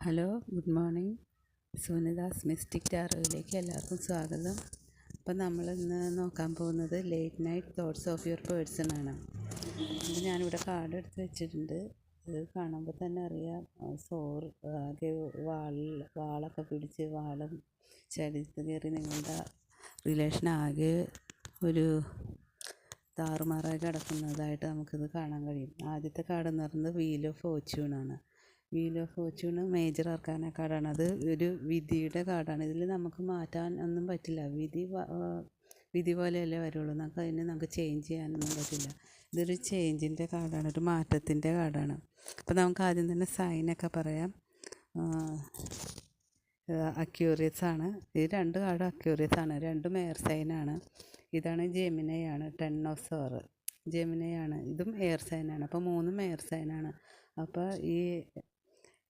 Hello, good morning. Sunita's mystic ടാറോയിലേക്ക് എല്ലാവർക്കും സ്വാഗതം. അപ്പം നമ്മളിന്ന് നോക്കാൻ പോകുന്നത് late night thoughts of your person ആണ്. അപ്പം ഞാനിവിടെ കാർഡ് എടുത്ത് വെച്ചിട്ടുണ്ട്. ഇത് കാണുമ്പോൾ തന്നെ അറിയാം, ആകെ വാളൊക്കെ പിടിച്ച് വാളും ചരിത്ത് കയറി നിങ്ങളുടെ റിലേഷൻ ആകെ ഒരു താറുമാറായി കിടക്കുന്നതായിട്ട് നമുക്കിത് കാണാൻ കഴിയും. ആദ്യത്തെ കാർഡ് എന്ന് പറയുന്നത് വീൽ ഓഫ് ഫോർച്യൂണാണ്. Wheel of fortune major arcana കാർഡാണ്. അത് ഒരു വിധിയുടെ കാർഡാണ്. ഇതിൽ നമുക്ക് മാറ്റാൻ ഒന്നും പറ്റില്ല. വിധി പോലെയല്ലേ വരുള്ളൂ. നമുക്ക് ചേഞ്ച് ചെയ്യാനൊന്നും പറ്റില്ല. ഇതൊരു ചേഞ്ചിൻ്റെ കാർഡാണ്, ഒരു മാറ്റത്തിൻ്റെ കാർഡാണ്. അപ്പോൾ നമുക്ക് ആദ്യം തന്നെ സൈനൊക്കെ പറയാം. അക്യൂറിയസ് ആണ്. ഈ രണ്ട് കാർഡും അക്യൂറിയസ് ആണ്. രണ്ടും എയർ സൈനാണ്. ഇതാണ് ജെമിനയാണ്, 10 ഓഫ് സോർ ജെമിനയാണ്. ഇതും എയർ സൈനാണ്. അപ്പോൾ മൂന്നും എയർ സൈനാണ്. അപ്പോൾ ഈ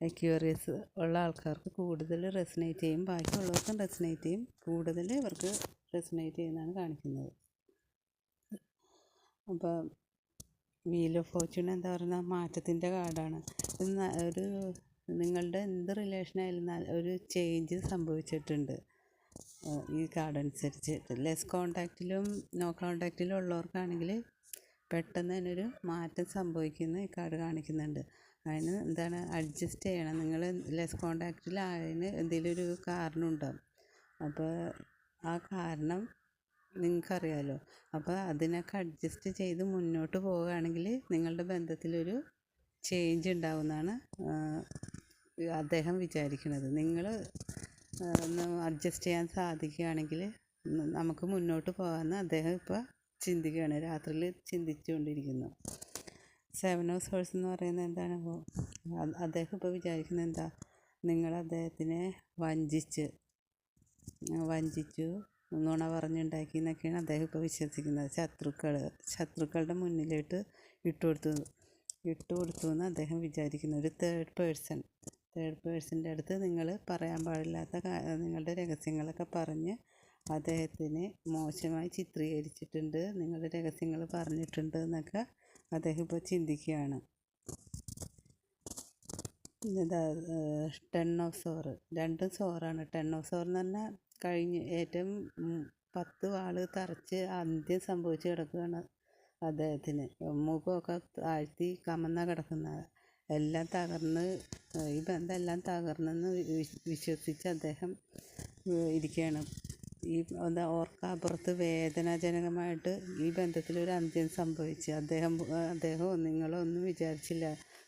അക്യൂറിയസ് ഉള്ള ആൾക്കാർക്ക് കൂടുതൽ റെസനേറ്റ് ചെയ്യും, ബാക്കിയുള്ളവർക്കും റെസനേറ്റ് ചെയ്യും. കൂടുതൽ ഇവർക്ക് റെസനേറ്റ് ചെയ്യുന്നതാണ് കാണിക്കുന്നത്. അപ്പോൾ വീൽ ഓഫ് ഫോർച്യൂൺ എന്താ പറയുക, മാറ്റത്തിൻ്റെ കാർഡാണ്. ഒരു നിങ്ങളുടെ എന്ത് റിലേഷനായാലും ഒരു ചേഞ്ച് സംഭവിച്ചിട്ടുണ്ട് ഈ കാർഡ് അനുസരിച്ച്. ലെസ് കോണ്ടാക്റ്റിലും നോ കോണ്ടാക്റ്റിലും ഉള്ളവർക്കാണെങ്കിൽ പെട്ടെന്ന് തന്നെ ഒരു മാറ്റം സംഭവിക്കുന്ന ഈ കാർഡ് കാണിക്കുന്നുണ്ട്. അതിന് എന്താണ്, അഡ്ജസ്റ്റ് ചെയ്യണം. നിങ്ങൾ ലെസ് കോണ്ടാക്റ്റിലായതിന് എന്തെങ്കിലും ഒരു കാരണം ഉണ്ടാവും. അപ്പോൾ ആ കാരണം നിങ്ങൾക്കറിയാമല്ലോ. അപ്പോൾ അതിനൊക്കെ അഡ്ജസ്റ്റ് ചെയ്ത് മുന്നോട്ട് പോവുകയാണെങ്കിൽ നിങ്ങളുടെ ബന്ധത്തിലൊരു ചേഞ്ച് ഉണ്ടാവുമെന്നാണ് അദ്ദേഹം വിചാരിക്കുന്നത്. നിങ്ങൾ ഒന്ന് അഡ്ജസ്റ്റ് ചെയ്യാൻ സാധിക്കുകയാണെങ്കിൽ നമുക്ക് മുന്നോട്ട് പോകാമെന്ന് അദ്ദേഹം ഇപ്പോൾ ചിന്തിക്കുകയാണ്, രാത്രിയിൽ ചിന്തിച്ചുകൊണ്ടിരിക്കുന്നു. 7 ഓഫ് സോഴ്സ് എന്ന് പറയുന്നത് എന്താണ്, അദ്ദേഹം ഇപ്പോൾ വിചാരിക്കുന്നത് എന്താ, നിങ്ങൾ അദ്ദേഹത്തിനെ വഞ്ചിച്ചു, നുണ പറഞ്ഞുണ്ടാക്കി എന്നൊക്കെയാണ് അദ്ദേഹം ഇപ്പോൾ വിശ്വസിക്കുന്നത്. ശത്രുക്കളുടെ മുന്നിലോട്ട് ഇട്ടുകൊടുത്തു എന്ന് അദ്ദേഹം വിചാരിക്കുന്നു. ഒരു തേർഡ് പേഴ്സൻ്റെ അടുത്ത് നിങ്ങൾ പറയാൻ പാടില്ലാത്ത നിങ്ങളുടെ രഹസ്യങ്ങളൊക്കെ പറഞ്ഞ് അദ്ദേഹത്തിനെ മോശമായി ചിത്രീകരിച്ചിട്ടുണ്ട്, നിങ്ങളുടെ രഹസ്യങ്ങൾ പറഞ്ഞിട്ടുണ്ട് എന്നൊക്കെ അദ്ദേഹം ഇപ്പോൾ ചിന്തിക്കുകയാണ്. 10 ഓഫ് സോർ, രണ്ടും സോറാണ്. 10 ഓഫ് സോർ എന്ന് പറഞ്ഞാൽ ഏറ്റവും 10 വാൾ തറച്ച് അന്ത്യം സംഭവിച്ച് കിടക്കുകയാണ് അദ്ദേഹത്തിന്. മുഖമൊക്കെ താഴ്ത്തി കമന്ന കിടക്കുന്നത്, എല്ലാം തകർന്ന്, ഈ ബന്ധം എല്ലാം തകർന്നെന്ന് വിശ്വസിച്ച് അദ്ദേഹം ഇരിക്കുകയാണ്. ഈ ഓർക്കാപ്പുറത്ത് വേദനാജനകമായിട്ട് ഈ ബന്ധത്തിലൊരു അന്ത്യം സംഭവിച്ച് അദ്ദേഹമോ നിങ്ങളോ ഒന്നും വിചാരിച്ചില്ല.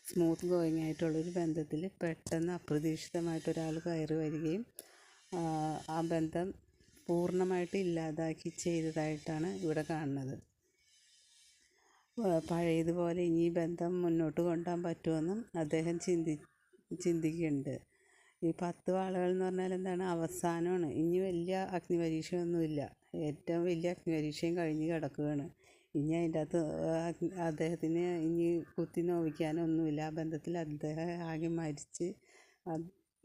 സ്മൂത്ത് ഗോയിങ് ആയിട്ടുള്ളൊരു ബന്ധത്തിൽ പെട്ടെന്ന് അപ്രതീക്ഷിതമായിട്ടൊരാൾ കയറി വരികയും ആ ബന്ധം പൂർണ്ണമായിട്ട് ഇല്ലാതാക്കി ചെയ്തതായിട്ടാണ് ഇവിടെ കാണുന്നത്. പഴയതുപോലെ ഇനി ബന്ധം മുന്നോട്ട് കൊണ്ടുപോകാൻ പറ്റുമെന്നും അദ്ദേഹം ചിന്തിക്കുന്നുണ്ട്. ഈ 10 വാളുകൾ എന്ന് പറഞ്ഞാൽ എന്താണ്, അവസാനമാണ്. ഇനി വലിയ അഗ്നിപരീക്ഷയൊന്നുമില്ല. ഏറ്റവും വലിയ അഗ്നിപരീക്ഷയും കഴിഞ്ഞ് കിടക്കുകയാണ്. ഇനി അതിൻ്റെ അകത്ത് അദ്ദേഹത്തിന് ഇനി കുത്തി നോവിക്കാനൊന്നുമില്ല. ആ ബന്ധത്തിൽ അദ്ദേഹം ആകെ മരിച്ച്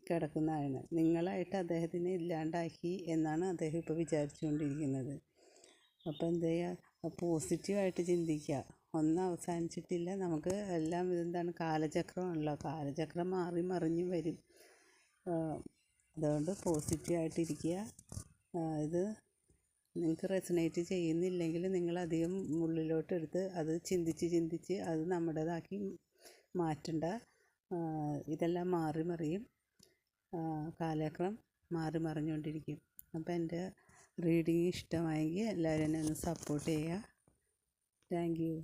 കിടക്കുന്നതാണ്. നിങ്ങളായിട്ട് അദ്ദേഹത്തിനെ ഇല്ലാണ്ടാക്കി എന്നാണ് അദ്ദേഹം ഇപ്പോൾ വിചാരിച്ചുകൊണ്ടിരിക്കുന്നത്. അപ്പോൾ എന്ത് ചെയ്യുക, പോസിറ്റീവായിട്ട് ചിന്തിക്കുക. ഒന്നും അവസാനിച്ചിട്ടില്ല. നമുക്ക് എല്ലാം ഇതെന്താണ്, കാലചക്രമാണല്ലോ. കാലചക്രം മാറി മറിഞ്ഞ് വരും. അതുകൊണ്ട് പോസിറ്റീവായിട്ടിരിക്കുക. ഇത് നിങ്ങൾക്ക് റെസനേറ്റ് ചെയ്യുന്നില്ലെങ്കിൽ നിങ്ങളധികം ഉള്ളിലോട്ടെടുത്ത് അത് ചിന്തിച്ച് അത് നമ്മുടേതാക്കി മാറ്റണ്ട. ഇതെല്ലാം മാറി മറിയും, കാലചക്രം മാറി മറിഞ്ഞുകൊണ്ടിരിക്കും. അപ്പോൾ എൻ്റെ റീഡിങ് ഇഷ്ടമായെങ്കിൽ എല്ലാവരും എന്നെ ഒന്ന് സപ്പോർട്ട് ചെയ്യുക. Thank you.